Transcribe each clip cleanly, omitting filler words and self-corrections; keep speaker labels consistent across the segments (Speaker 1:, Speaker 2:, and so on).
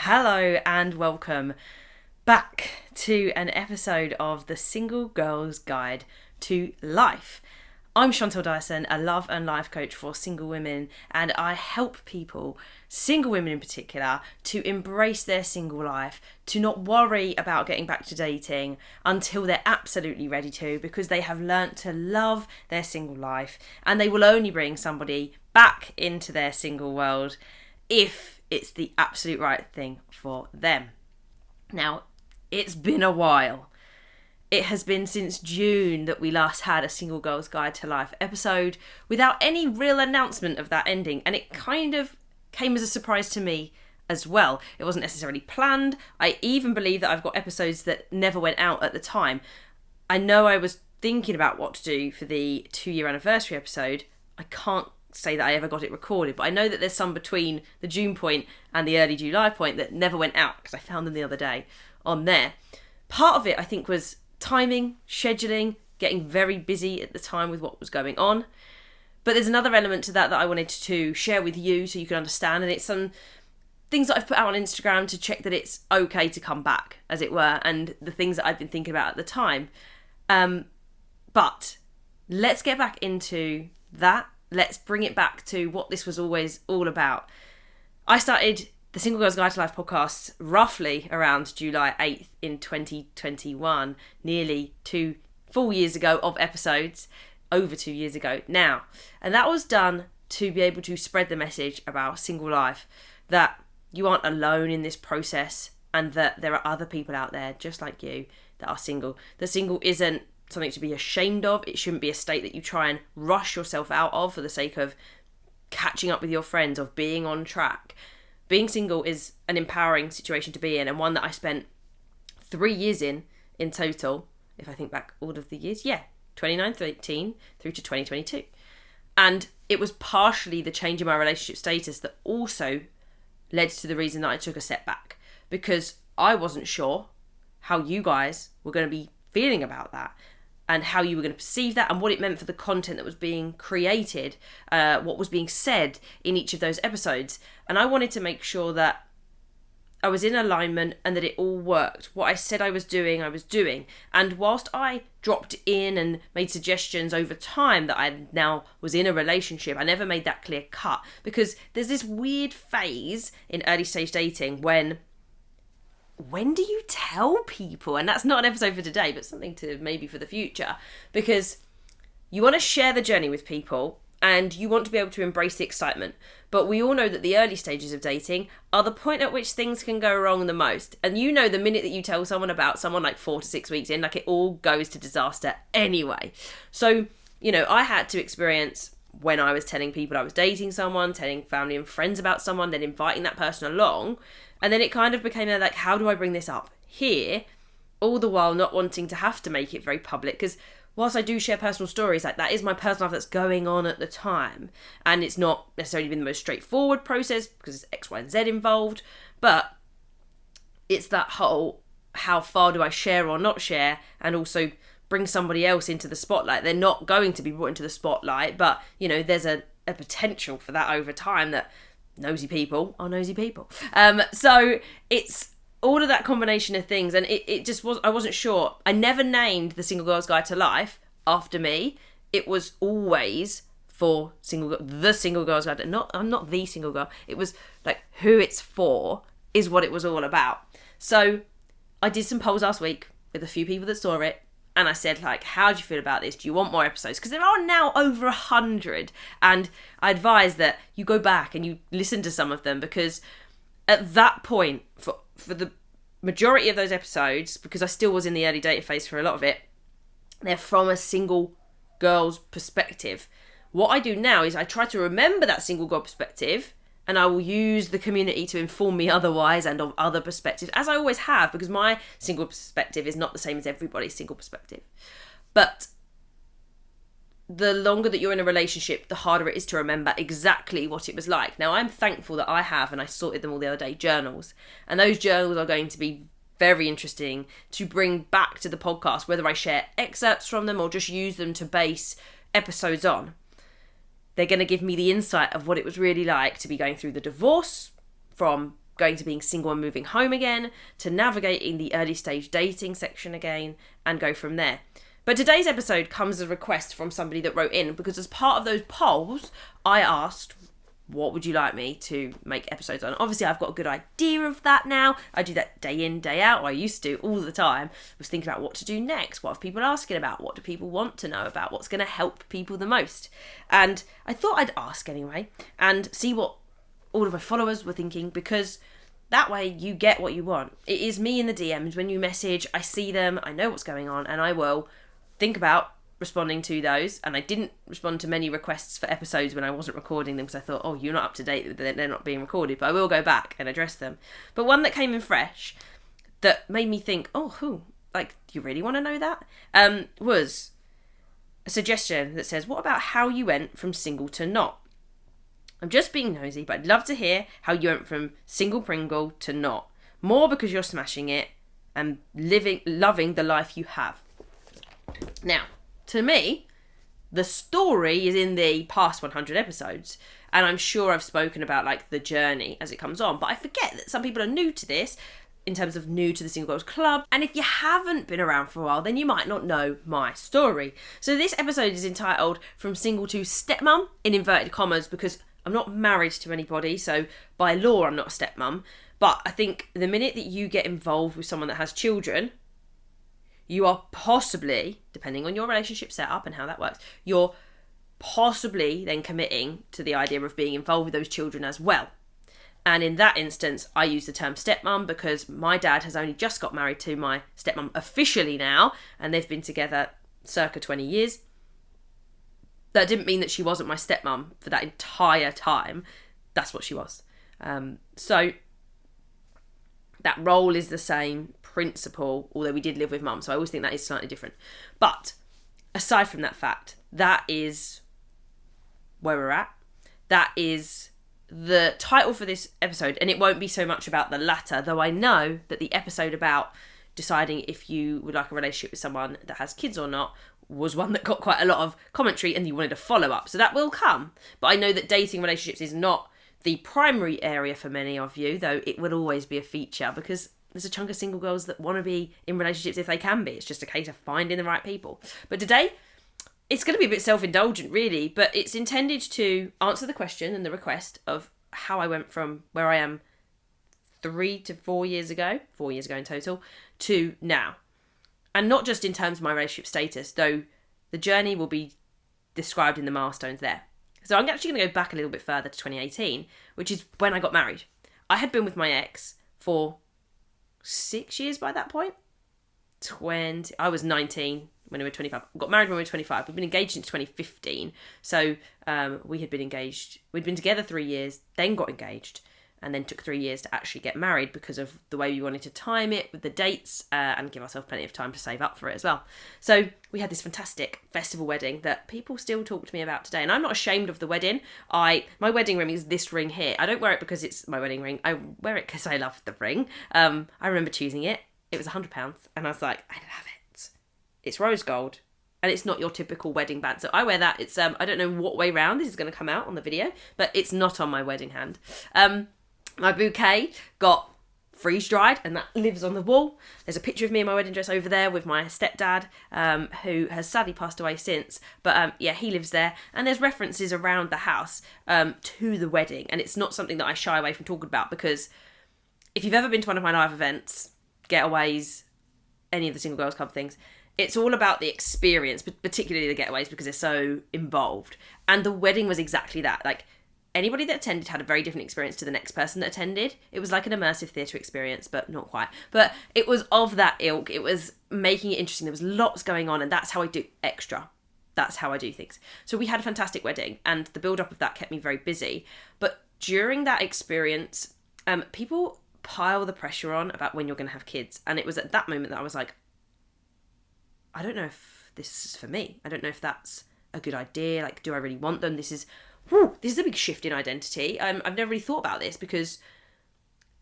Speaker 1: Hello and welcome back to an episode of the Single Girl's Guide to Life. I'm Chantal Dyson, a love and life coach for single women, and I help people, single women in particular, to embrace their single life, to not worry about getting back to dating until they're absolutely ready to, because they have learnt to love their single life, and they will only bring somebody back into their single world if it's the absolute right thing for them. Now, it's been a while. It has been since June that we last had a Single Girl's Guide to Life episode without any real announcement of that ending, and it kind of came as a surprise to me as well. It wasn't necessarily planned. I even believe that I've got episodes that never went out at the time. I know I was thinking about what to do for the 2-year anniversary episode. I can't say that I ever got it recorded, but I know that there's some between the June point and the early July point that never went out because I found them the other day on there. Part of it, I think, was timing, scheduling, getting very busy at the time with what was going on. But there's another element to that I wanted to share with you so you can understand, and it's some things that I've put out on Instagram to check that it's okay to come back, as it were, and the things that I've been thinking about at the time. But let's get back into that. Let's bring it back to what this was always all about. I started the Single Girl's Guide to Life podcast roughly around July 8th in 2021, nearly 2 full years ago of episodes, over 2 years ago now. And that was done to be able to spread the message about single life, that you aren't alone in this process and that there are other people out there just like you that are single. The single isn't something to be ashamed of. It shouldn't be a state that you try and rush yourself out of for the sake of catching up with your friends, of being on track. Being single is an empowering situation to be in, and one that I spent 3 years in total, if I think back all of the years, 2019 through to 2022. And it was partially the change in my relationship status that also led to the reason that I took a step back, because I wasn't sure how you guys were going to be feeling about that, and how you were going to perceive that, and what it meant for the content that was being created, what was being said in each of those episodes. And I wanted to make sure that I was in alignment and that it all worked. What I said I was doing. And whilst I dropped in and made suggestions over time that I now was in a relationship, I never made that clear cut, because there's this weird phase in early stage dating when do you tell people? And that's not an episode for today, but something to maybe for the future, because you want to share the journey with people and you want to be able to embrace the excitement. But we all know that the early stages of dating are the point at which things can go wrong the most. And you know, the minute that you tell someone about someone like 4 to 6 weeks in, like, it all goes to disaster anyway. So, you know, I had to experience when I was telling people I was dating someone, telling family and friends about someone, then inviting that person along. And then it kind of became like, how do I bring this up here? All the while not wanting to have to make it very public. Because whilst I do share personal stories, like, that is my personal life that's going on at the time. And it's not necessarily been the most straightforward process because there's X, Y, and Z involved. But it's that whole, how far do I share or not share? And also bring somebody else into the spotlight. They're not going to be brought into the spotlight, but, you know, there's a potential for that over time, that nosy people are nosy people. So it's all of that combination of things, and it just was, I wasn't sure. I never named the Single Girl's Guide to Life after me. It was always for the Single Girl's Guide. I'm not the single girl. It was like who it's for is what it was all about. So I did some polls last week with a few people that saw it. And I said, like, how do you feel about this? Do you want more episodes? Because there are now over 100. And I advise that you go back and you listen to some of them, because at that point, for the majority of those episodes, because I still was in the early dating phase for a lot of it, they're from a single girl's perspective. What I do now is I try to remember that single girl perspective, and I will use the community to inform me otherwise and of other perspectives, as I always have, because my single perspective is not the same as everybody's single perspective. But the longer that you're in a relationship, the harder it is to remember exactly what it was like. Now, I'm thankful that I have, and I sorted them all the other day, journals. And those journals are going to be very interesting to bring back to the podcast, whether I share excerpts from them or just use them to base episodes on. They're going to give me the insight of what it was really like to be going through the divorce, from going to being single and moving home again, to navigating the early stage dating section again, and go from there. But today's episode comes as a request from somebody that wrote in, because as part of those polls, I asked, what would you like me to make episodes on? Obviously, I've got a good idea of that now. I do that day in, day out. I used to all the time. I was thinking about what to do next. What are people asking about? What do people want to know about? What's going to help people the most? And I thought I'd ask anyway and see what all of my followers were thinking, because that way you get what you want. It is me in the DMs. When you message, I see them, I know what's going on, and I will think about responding to those. And I didn't respond to many requests for episodes when I wasn't recording them, because I thought, oh, you're not up to date, they're not being recorded, but I will go back and address them. But one that came in fresh that made me think, do you really want to know that? Was a suggestion that says, what about how you went from single to not? I'm just being nosy, but I'd love to hear how you went from single Pringle to not. More because you're smashing it and loving the life you have. Now, to me, the story is in the past 100 episodes, and I'm sure I've spoken about like the journey as it comes on, but I forget that some people are new to this, in terms of new to the Single Girls Club, and if you haven't been around for a while, then you might not know my story. So this episode is entitled From Single to Stepmom, in inverted commas, because I'm not married to anybody, so by law I'm not a stepmom, but I think the minute that you get involved with someone that has children, you are possibly, depending on your relationship setup and how that works, you're possibly then committing to the idea of being involved with those children as well. And in that instance, I use the term stepmom because my dad has only just got married to my stepmom officially now, and they've been together circa 20 years. That didn't mean that she wasn't my stepmom for that entire time. That's what she was. So that role is the same principle, although we did live with mum, so I always think that is slightly different. But aside from that fact, that is where we're at. That is the title for this episode, and it won't be so much about the latter, though I know that the episode about deciding if you would like a relationship with someone that has kids or not was one that got quite a lot of commentary, and you wanted a follow-up, so that will come. But I know that dating relationships is not the primary area for many of you, though it will always be a feature, because there's a chunk of single girls that want to be in relationships if they can be. It's just a case of finding the right people. But today, it's going to be a bit self-indulgent, really, but it's intended to answer the question and the request of how I went from where I am 3 to 4 years ago in total, to now. And not just in terms of my relationship status, though the journey will be described in the milestones there. So I'm actually going to go back a little bit further to 2018, which is when I got married. I had been with my ex for 6 years by that point. I was 19 when we were 25. I got married when we were 25. We've been engaged since 2015. So we had been engaged. We'd been together 3 years, then got engaged, and then took 3 years to actually get married because of the way we wanted to time it with the dates and give ourselves plenty of time to save up for it as well. So we had this fantastic festival wedding that people still talk to me about today. And I'm not ashamed of the wedding. My wedding ring is this ring here. I don't wear it because it's my wedding ring. I wear it because I love the ring. I remember choosing it. It was £100 and I was like, I love it. It's rose gold. And it's not your typical wedding band. So I wear that. It's I don't know what way round this is going to come out on the video, but it's not on my wedding hand. My bouquet got freeze-dried and that lives on the wall. There's a picture of me in my wedding dress over there with my stepdad, who has sadly passed away since. But he lives there. And there's references around the house to the wedding. And it's not something that I shy away from talking about, because if you've ever been to one of my live events, getaways, any of the Single Girls Club things, it's all about the experience, but particularly the getaways, because they're so involved. And the wedding was exactly that. Like, anybody that attended had a very different experience to the next person that attended. It was like an immersive theatre experience, but not quite. But it was of that ilk. It was making it interesting. There was lots going on, and that's how I do extra. That's how I do things. So we had a fantastic wedding, and the build-up of that kept me very busy. But during that experience, people pile the pressure on about when you're going to have kids. And it was at that moment that I was like, I don't know if this is for me. I don't know if that's a good idea. Like, do I really want them? This is a big shift in identity. I've never really thought about this, because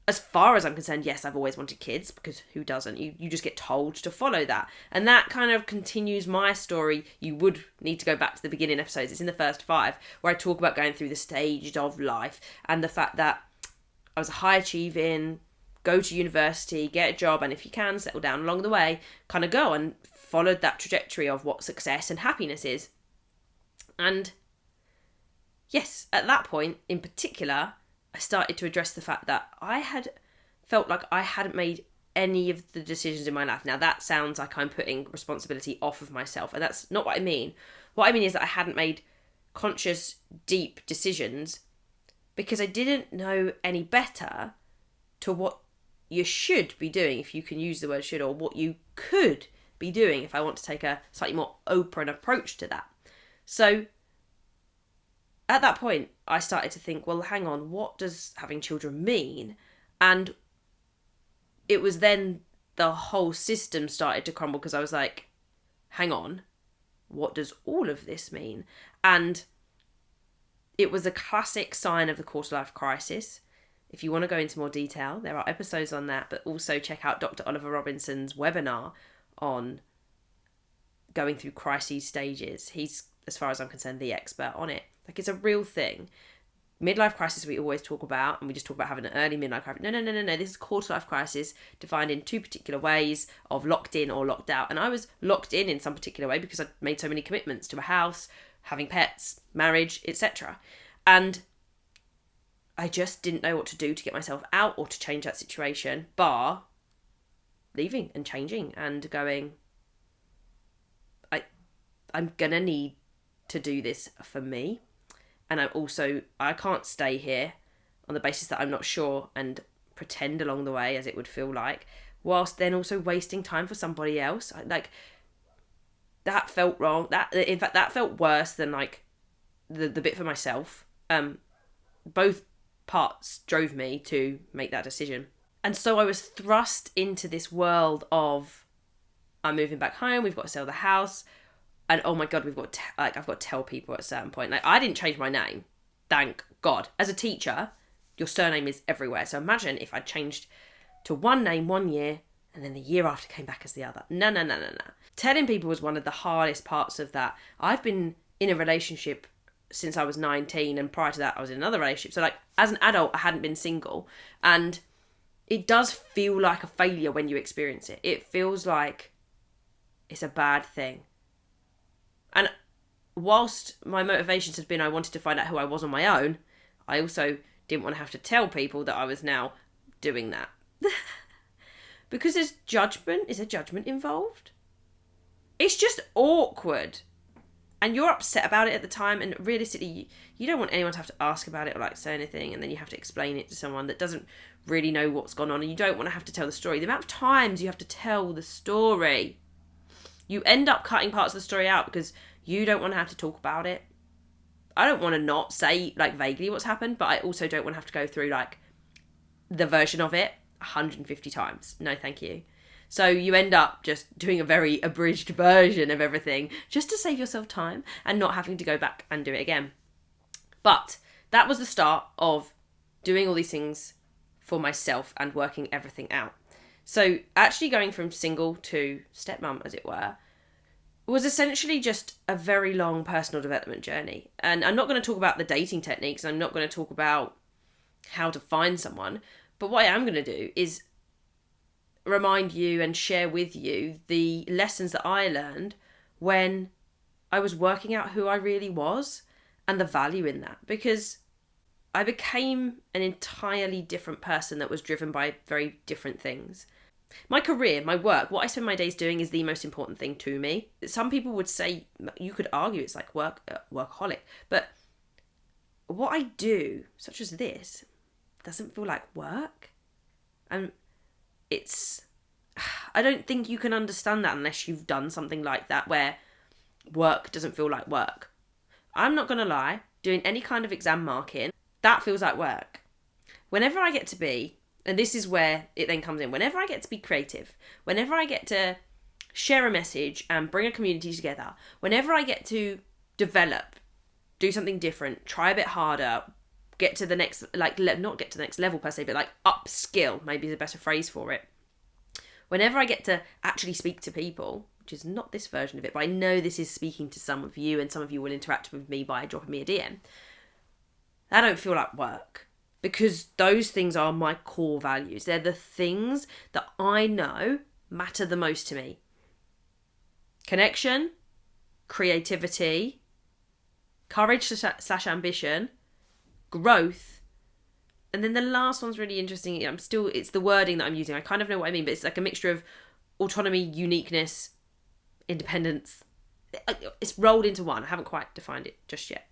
Speaker 1: as far as I'm concerned, yes, I've always wanted kids, because who doesn't? You just get told to follow that. And that kind of continues my story. You would need to go back to the beginning episodes. It's in the first 5 where I talk about going through the stages of life and the fact that I was high achieving, go to university, get a job, and if you can, settle down along the way, kind of go, and followed that trajectory of what success and happiness is. And yes, at that point in particular, I started to address the fact that I had felt like I hadn't made any of the decisions in my life. Now that sounds like I'm putting responsibility off of myself, and that's not what I mean. What I mean is that I hadn't made conscious, deep decisions because I didn't know any better to what you should be doing, if you can use the word should, or what you could be doing if I want to take a slightly more open approach to that. So at that point, I started to think, well, hang on, what does having children mean? And it was then the whole system started to crumble, because I was like, hang on, what does all of this mean? And it was a classic sign of the quarter-life crisis. If you want to go into more detail, there are episodes on that, but also check out Dr. Oliver Robinson's webinar on going through crises stages. He's, as far as I'm concerned, the expert on it. Like, it's a real thing. Midlife crisis we always talk about, and we just talk about having an early midlife crisis. No. This is quarter-life crisis, defined in two particular ways of locked in or locked out. And I was locked in some particular way because I'd made so many commitments to a house, having pets, marriage, etc. And I just didn't know what to do to get myself out or to change that situation, bar leaving and changing and going, I'm gonna need to do this for me. And I can't stay here on the basis that I'm not sure and pretend along the way, as it would feel like, whilst then also wasting time for somebody else. That felt wrong. In fact, that felt worse than like the bit for myself. Both parts drove me to make that decision. And so I was thrust into this world of, I'm moving back home, we've got to sell the house, and oh my God, I've got to tell people at a certain point. Like, I didn't change my name, thank God. As a teacher, your surname is everywhere. So imagine if I changed to one name 1 year and then the year after came back as the other. No. Telling people was one of the hardest parts of that. I've been in a relationship since I was 19, and prior to that I was in another relationship. So like, as an adult, I hadn't been single, and it does feel like a failure when you experience it. It feels like it's a bad thing. And whilst my motivations had been I wanted to find out who I was on my own, I also didn't want to have to tell people that I was now doing that. Because there's judgment. Is there judgment involved? It's just awkward. And you're upset about it at the time, and realistically, you don't want anyone to have to ask about it or like say anything, and then you have to explain it to someone that doesn't really know what's gone on, and you don't want to have to tell the story. The amount of times you have to tell the story, you end up cutting parts of the story out because you don't want to have to talk about it. I don't want to not say like vaguely what's happened, but I also don't want to have to go through like the version of it 150 times. No, thank you. So you end up just doing a very abridged version of everything just to save yourself time and not having to go back and do it again. But that was the start of doing all these things for myself and working everything out. So actually going from single to stepmom, as it were, was essentially just a very long personal development journey. And I'm not going to talk about the dating techniques. I'm not going to talk about how to find someone. But what I am going to do is remind you and share with you the lessons that I learned when I was working out who I really was and the value in that. Because I became an entirely different person that was driven by very different things. My career, my work, what I spend my days doing is the most important thing to me. Some people would say, you could argue it's like workaholic, but what I do, such as this, doesn't feel like work. And I don't think you can understand that unless you've done something like that where work doesn't feel like work. I'm not going to lie, doing any kind of exam marking, that feels like work. Whenever I get to be, and this is where it then comes in, whenever I get to be creative, whenever I get to share a message and bring a community together, whenever I get to develop, do something different, try a bit harder, get to the next, not get to the next level per se, but like upskill, maybe is a better phrase for it. Whenever I get to actually speak to people, which is not this version of it, but I know this is speaking to some of you, and some of you will interact with me by dropping me a DM, that don't feel like work. because those things are my core values. They're the things that I know matter the most to me. Connection, creativity, courage slash ambition, growth, and then the last one's really interesting. It's the wording that I'm using. I kind of know what I mean, but it's like a mixture of autonomy, uniqueness, independence. It's rolled into one. I haven't quite defined it just yet.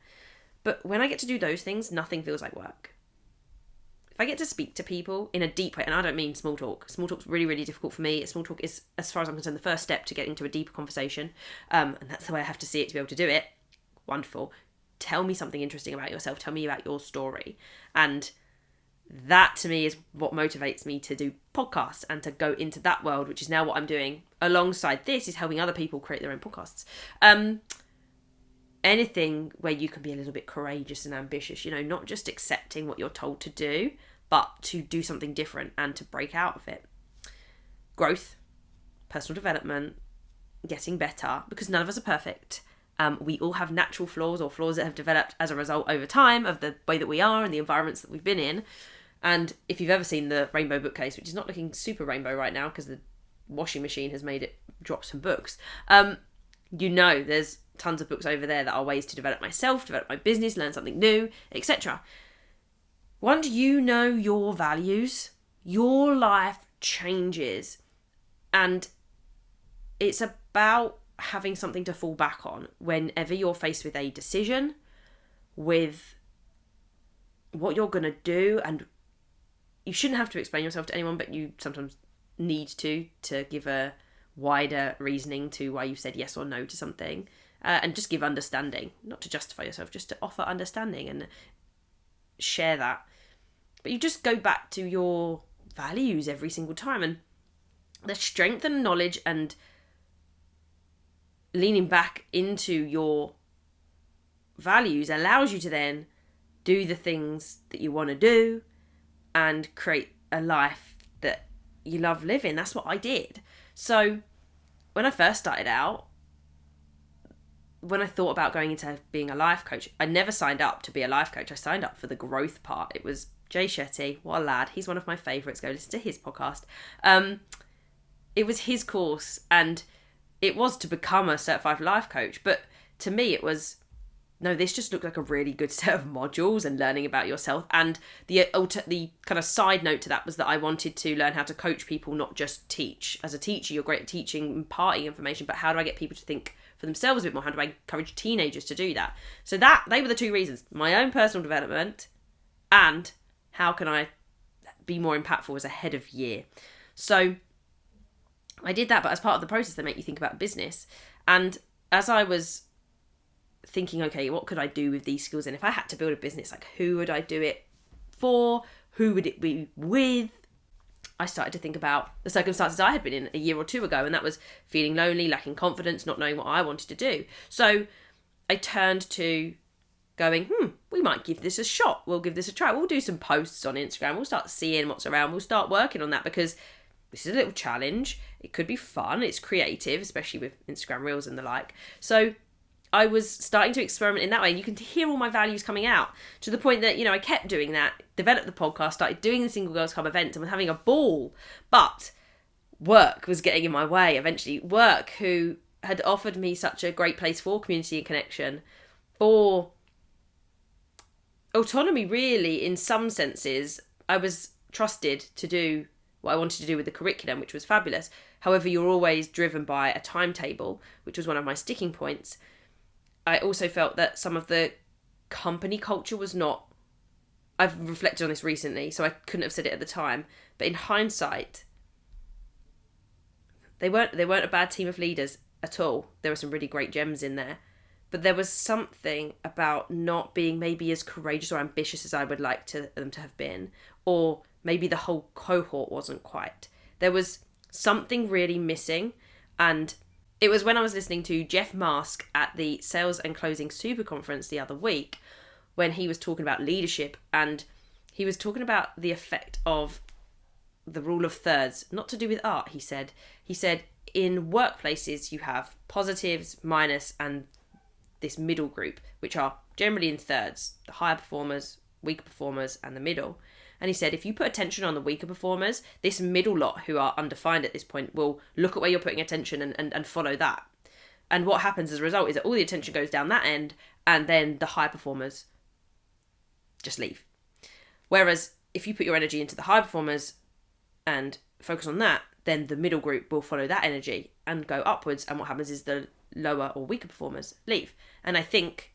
Speaker 1: But when I get to do those things, nothing feels like work. If I get to speak to people in a deep way, and I don't mean small talk. Small talk's really, really difficult for me. Small talk is, as far as I'm concerned, the first step to getting to a deeper conversation. And that's the way I have to see it to be able to do it. Wonderful. Tell me something interesting about yourself. Tell me about your story. And that to me is what motivates me to do podcasts and to go into that world, which is now what I'm doing alongside this, is helping other people create their own podcasts. Anything where you can be a little bit courageous and ambitious, not just accepting what you're told to do, but to do something different and to break out of it. Growth, personal development, getting better, because none of us are perfect. We all have natural flaws or flaws that have developed as a result over time of the way that we are and the environments that we've been in. And if you've ever seen the rainbow bookcase, which is not looking super rainbow right now because the washing machine has made it drop some books, there's tons of books over there that are ways to develop myself, develop my business, learn something new, etc. Once you know your values, your life changes. And it's about having something to fall back on whenever you're faced with a decision, with what you're going to do. And you shouldn't have to explain yourself to anyone, but you sometimes need to give a wider reasoning to why you said yes or no to something. And just give understanding, not to justify yourself, just to offer understanding and share that. But you just go back to your values every single time, and the strength and knowledge and leaning back into your values allows you to then do the things that you want to do and create a life that you love living. That's what I did. So when I first started out, when I thought about going into being a life coach, I never signed up to be a life coach. I signed up for the growth part. It was Jay Shetty. What a lad. He's one of my favourites. Go listen to his podcast. It was his course, and it was to become a certified life coach. But to me, it was, no, this just looked like a really good set of modules and learning about yourself. And the kind of side note to that was that I wanted to learn how to coach people, not just teach. As a teacher, you're great at teaching, imparting information, but how do I get people to think for themselves a bit more? How do I encourage teenagers to do that? So they were the two reasons: my own personal development and how can I be more impactful as a head of year. So I did that, but as part of the process, they make you think about business. And as I was thinking, okay, what could I do with these skills? And if I had to build a business, like, who would I do it for? Who would it be with? I started to think about the circumstances I had been in a year or two ago, and that was feeling lonely, lacking confidence, not knowing what I wanted to do. So I turned to going, we might give this a shot. We'll give this a try. We'll do some posts on Instagram. We'll start seeing what's around. We'll start working on that, because this is a little challenge. It could be fun. It's creative, especially with Instagram Reels and the like. So I was starting to experiment in that way, and you can hear all my values coming out to the point that, I kept doing that, developed the podcast, started doing the Single Girls Club events, and was having a ball. But work was getting in my way eventually. Work, who had offered me such a great place for community and connection, for autonomy, really, in some senses. I was trusted to do what I wanted to do with the curriculum, which was fabulous. However, you're always driven by a timetable, which was one of my sticking points. I also felt that some of the company culture was not... I've reflected on this recently, so I couldn't have said it at the time. But in hindsight, they weren't a bad team of leaders at all. There were some really great gems in there. But there was something about not being maybe as courageous or ambitious as I would like them to have been. Or maybe the whole cohort wasn't quite. There was something really missing, and it was when I was listening to Jeff Mask at the Sales and Closing Super Conference the other week, when he was talking about leadership, and he was talking about the effect of the rule of thirds, not to do with art, he said. He said, in workplaces you have positives, minus, and this middle group, which are generally in thirds, the higher performers weaker performers, and the middle. And he said, if you put attention on the weaker performers, this middle lot who are undefined at this point will look at where you're putting attention and follow that. And what happens as a result is that all the attention goes down that end, and then the high performers just leave. Whereas if you put your energy into the high performers and focus on that, then the middle group will follow that energy and go upwards. And what happens is the lower or weaker performers leave. And I think,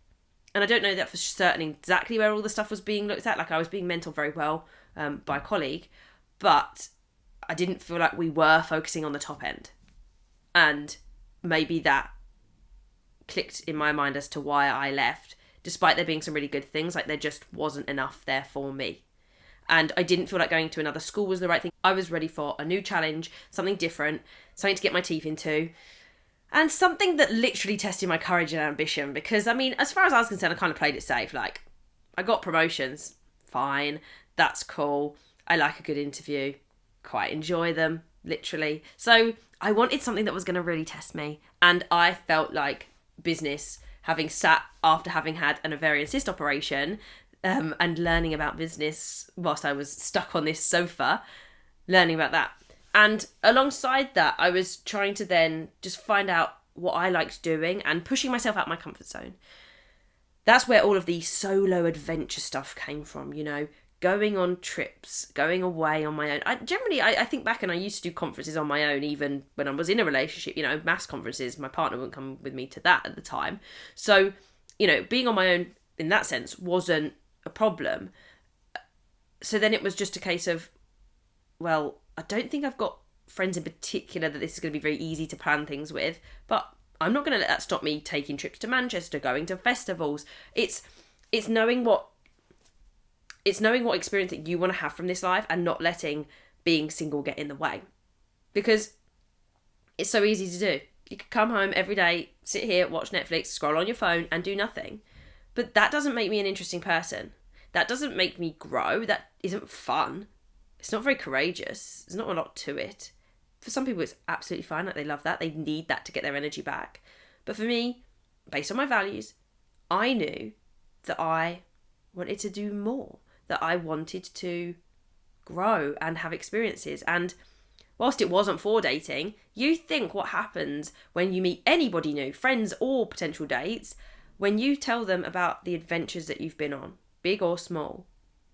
Speaker 1: and I don't know that for certain exactly where all the stuff was being looked at. Like, I was being mentored very well by a colleague, but I didn't feel like we were focusing on the top end. And maybe that clicked in my mind as to why I left, despite there being some really good things. Like, there just wasn't enough there for me. And I didn't feel like going to another school was the right thing. I was ready for a new challenge, something different, something to get my teeth into, and something that literally tested my courage and ambition. Because, I mean, as far as I was concerned, I kind of played it safe. Like, I got promotions, fine, that's cool. I like a good interview, quite enjoy them, literally. So I wanted something that was going to really test me. And I felt like business, having sat after having had an ovarian cyst operation, and learning about business whilst I was stuck on this sofa, learning about that. And alongside that, I was trying to then just find out what I liked doing and pushing myself out my comfort zone. That's where all of the solo adventure stuff came from, you know, going on trips, going away on my own. I think back and I used to do conferences on my own, even when I was in a relationship, you know, mass conferences. My partner wouldn't come with me to that at the time. So, you know, being on my own in that sense wasn't a problem. So then it was just a case of, well, I don't think I've got friends in particular that this is going to be very easy to plan things with, but I'm not going to let that stop me taking trips to Manchester, going to festivals. It's knowing what experience that you want to have from this life and not letting being single get in the way. Because it's so easy to do. You could come home every day, sit here, watch Netflix, scroll on your phone and do nothing. But that doesn't make me an interesting person. That doesn't make me grow. That isn't fun. It's not very courageous. There's not a lot to it. For some people, it's absolutely fine. Like, they love that. They need that to get their energy back. But for me, based on my values, I knew that I wanted to do more. That I wanted to grow and have experiences. And whilst it wasn't for dating, you think what happens when you meet anybody new, friends or potential dates, when you tell them about the adventures that you've been on, big or small.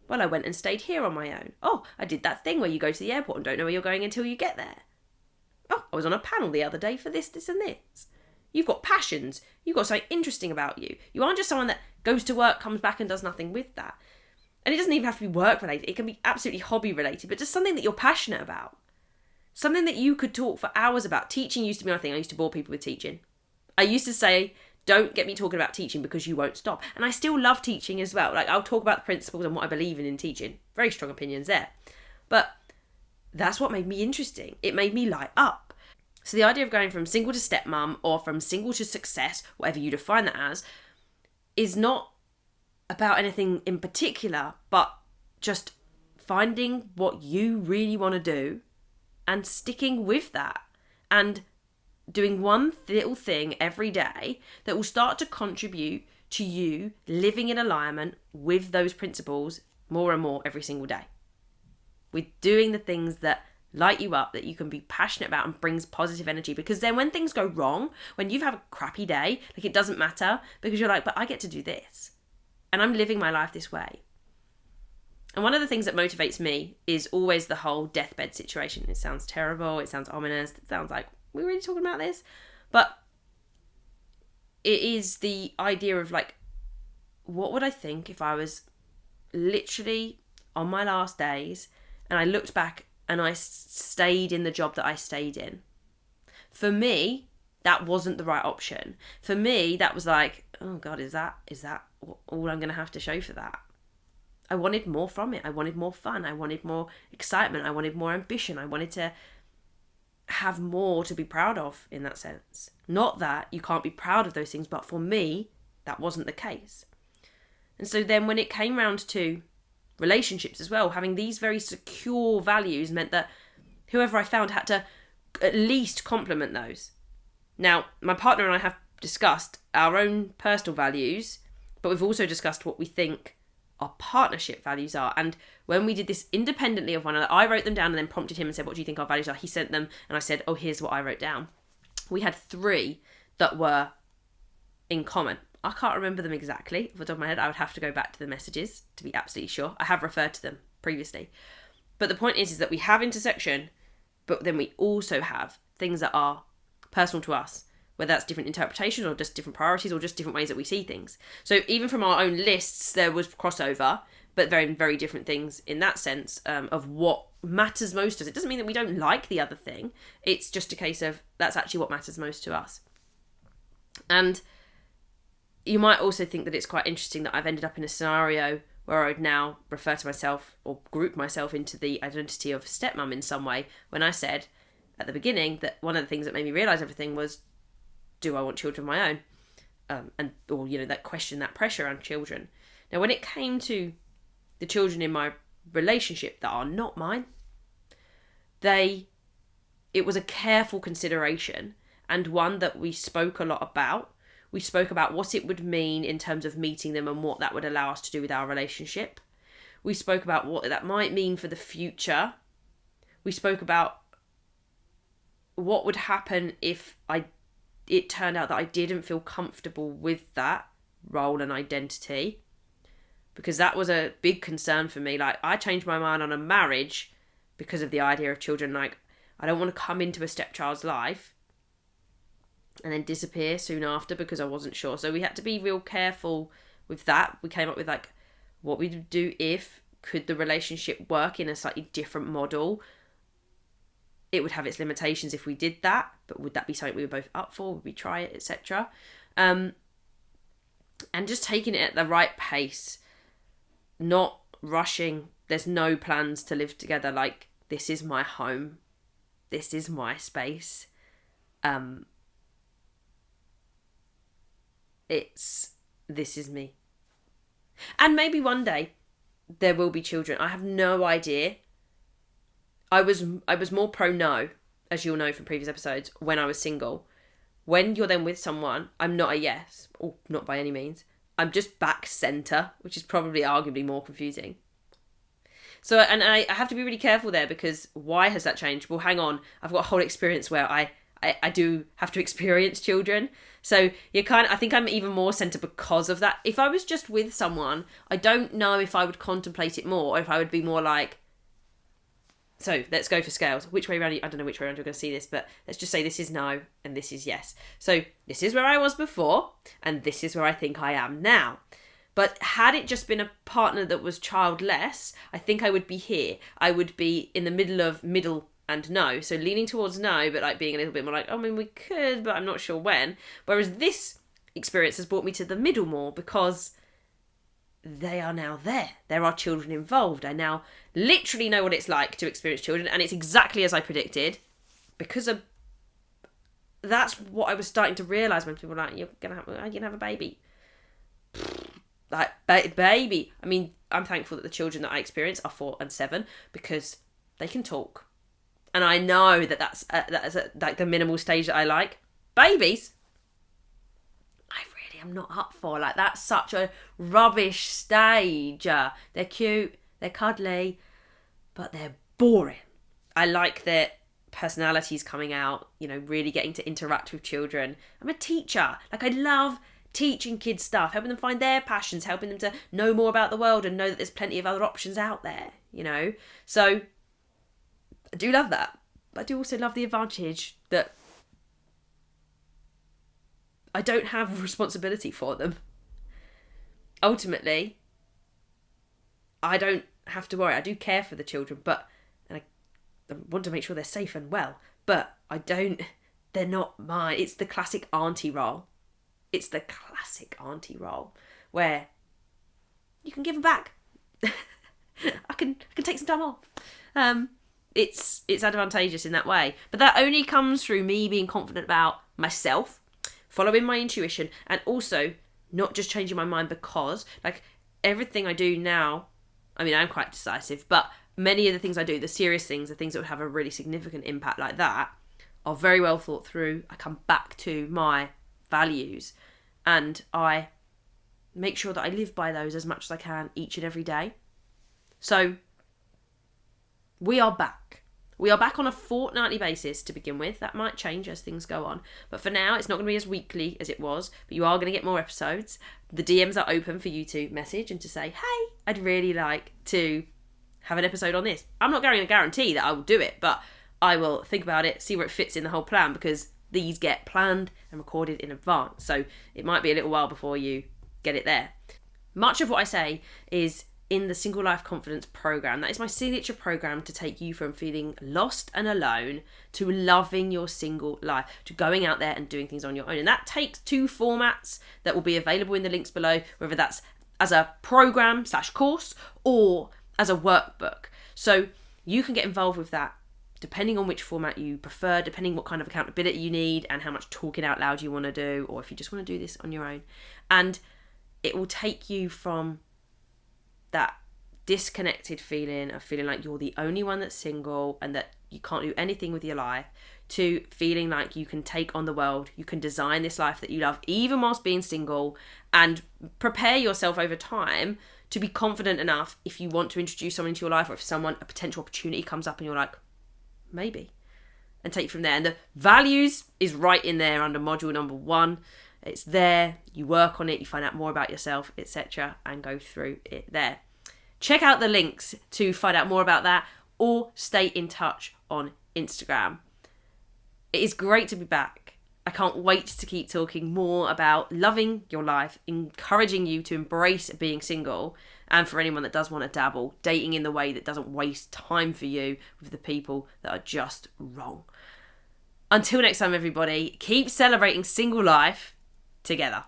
Speaker 1: Well, I went and stayed here on my own. Oh, I did that thing where you go to the airport and don't know where you're going until you get there. Oh, I was on a panel the other day for this, this and this. You've got passions. You've got something interesting about you. You aren't just someone that goes to work, comes back and does nothing with that. And it doesn't even have to be work related. It can be absolutely hobby related, but just something that you're passionate about. Something that you could talk for hours about. Teaching used to be my thing. I used to bore people with teaching. I used to say, don't get me talking about teaching because you won't stop. And I still love teaching as well. Like, I'll talk about the principles and what I believe in teaching. Very strong opinions there. But that's what made me interesting. It made me light up. So the idea of going from single to stepmom or from single to success, whatever you define that as, is not about anything in particular, but just finding what you really want to do and sticking with that. And doing one little thing every day that will start to contribute to you living in alignment with those principles more and more every single day. With doing the things that light you up, that you can be passionate about and brings positive energy. Because then when things go wrong, when you've had a crappy day, like, it doesn't matter because you're like, but I get to do this. And I'm living my life this way. And one of the things that motivates me is always the whole deathbed situation. It sounds terrible. It sounds ominous. It sounds like, we're really talking about this? But it is the idea of, like, what would I think if I was literally on my last days and I looked back and I stayed in the job that I stayed in? For me, that wasn't the right option. For me, that was like, oh God, is that all I'm going to have to show for that? I wanted more from it. I wanted more fun. I wanted more excitement. I wanted more ambition. I wanted to have more to be proud of in that sense. Not that you can't be proud of those things, but for me, that wasn't the case. And so then when it came round to relationships as well, having these very secure values meant that whoever I found had to at least complement those. Now, my partner and I have discussed our own personal values, but we've also discussed what we think our partnership values are. And when we did this independently of one another, I wrote them down and then prompted him and said, what do you think our values are? He sent them and I said, oh, here's what I wrote down. We had 3 that were in common. I can't remember them exactly off the top of my head. I would have to go back to the messages to be absolutely sure. I have referred to them previously. But the point is that we have intersection, but then we also have things that are personal to us, whether that's different interpretations or just different priorities or just different ways that we see things. So even from our own lists, there was crossover, but very, very different things in that sense of what matters most to us. It doesn't mean that we don't like the other thing. It's just a case of that's actually what matters most to us. And you might also think that it's quite interesting that I've ended up in a scenario where I would now refer to myself or group myself into the identity of stepmom in some way, when I said at the beginning that one of the things that made me realise everything was, do I want children of my own? Or that question, that pressure on children. Now, when it came to the children in my relationship that are not mine, it was a careful consideration and one that we spoke a lot about. We spoke about what it would mean in terms of meeting them and what that would allow us to do with our relationship. We spoke about what that might mean for the future. We spoke about what would happen if it turned out that I didn't feel comfortable with that role and identity, because that was a big concern for me. Like, I changed my mind on a marriage because of the idea of children. Like, I don't want to come into a stepchild's life and then disappear soon after because I wasn't sure. So we had to be real careful with that. We came up with what we'd do if, could the relationship work in a slightly different model? It would have its limitations if we did that, but would that be something we were both up for? Would we try it, etc.? And just taking it at the right pace, not rushing. There's no plans to live together. Like, this is my home. This is my space. This is me. And maybe one day there will be children. I have no idea. I was more pro no, as you'll know from previous episodes, when I was single. When you're then with someone, I'm not a yes, or not by any means. I'm just back centre, which is probably arguably more confusing. So, and I have to be really careful there, because why has that changed? Well, hang on. I've got a whole experience where I do have to experience children. So I think I'm even more centre because of that. If I was just with someone, I don't know if I would contemplate it more, or if I would be more like, so let's go for scales. Which way around? I don't know which way around you're going to see this, but let's just say this is no and this is yes. So this is where I was before, and this is where I think I am now. But had it just been a partner that was childless, I think I would be here. I would be in the middle and no. So leaning towards no, but being a little bit more like, oh, I mean, we could, but I'm not sure when. Whereas this experience has brought me to the middle more, because they are now there. There are children involved. I now literally know what it's like to experience children, and it's exactly as I predicted, because that's what I was starting to realise when people were like, you're gonna have a baby. Baby. I mean, I'm thankful that the children that I experience are 4 and 7, because they can talk. And I know that that's the minimal stage that I like. Babies, I really am not up for. That's such a rubbish stage. They're cute, they're cuddly, but they're boring. I like their personalities coming out, really getting to interact with children. I'm a teacher. I love teaching kids stuff, helping them find their passions, helping them to know more about the world and know that there's plenty of other options out there, So I do love that. But I do also love the advantage that I don't have responsibility for them. Ultimately, I don't have to worry. I do care for the children, and I want to make sure they're safe and well, but they're not mine. It's the classic auntie role. It's the classic auntie role where you can give them back. I can take some time off. It's advantageous in that way, but that only comes through me being confident about myself, following my intuition, and also not just changing my mind, because everything I do now, I mean, I'm quite decisive, but many of the things I do, the serious things, the things that would have a really significant impact like that, are very well thought through. I come back to my values, and I make sure that I live by those as much as I can each and every day. So we are back. We are back on a fortnightly basis to begin with. That might change as things go on. But for now, it's not going to be as weekly as it was. But you are going to get more episodes. The DMs are open for you to message and to say, hey, I'd really like to have an episode on this. I'm not going to guarantee that I will do it, but I will think about it, see where it fits in the whole plan, because these get planned and recorded in advance. So it might be a little while before you get it there. Much of what I say is in the Single Life Confidence program. That is my signature program to take you from feeling lost and alone to loving your single life, to going out there and doing things on your own. And that takes 2 formats that will be available in the links below, whether that's as a program/course or as a workbook. So you can get involved with that depending on which format you prefer, depending what kind of accountability you need and how much talking out loud you want to do, or if you just want to do this on your own. And it will take you from that disconnected feeling of feeling like you're the only one that's single and that you can't do anything with your life, to feeling like you can take on the world, you can design this life that you love even whilst being single, and prepare yourself over time to be confident enough if you want to introduce someone into your life, or if a potential opportunity comes up and you're like, maybe, and take it from there. And the values is right in there under module number 1. It's there, you work on it, you find out more about yourself, etc., and go through it there. Check out the links to find out more about that, or stay in touch on Instagram. It is great to be back. I can't wait to keep talking more about loving your life, encouraging you to embrace being single, and for anyone that does want to dabble, dating in the way that doesn't waste time for you with the people that are just wrong. Until next time, everybody, keep celebrating single life together.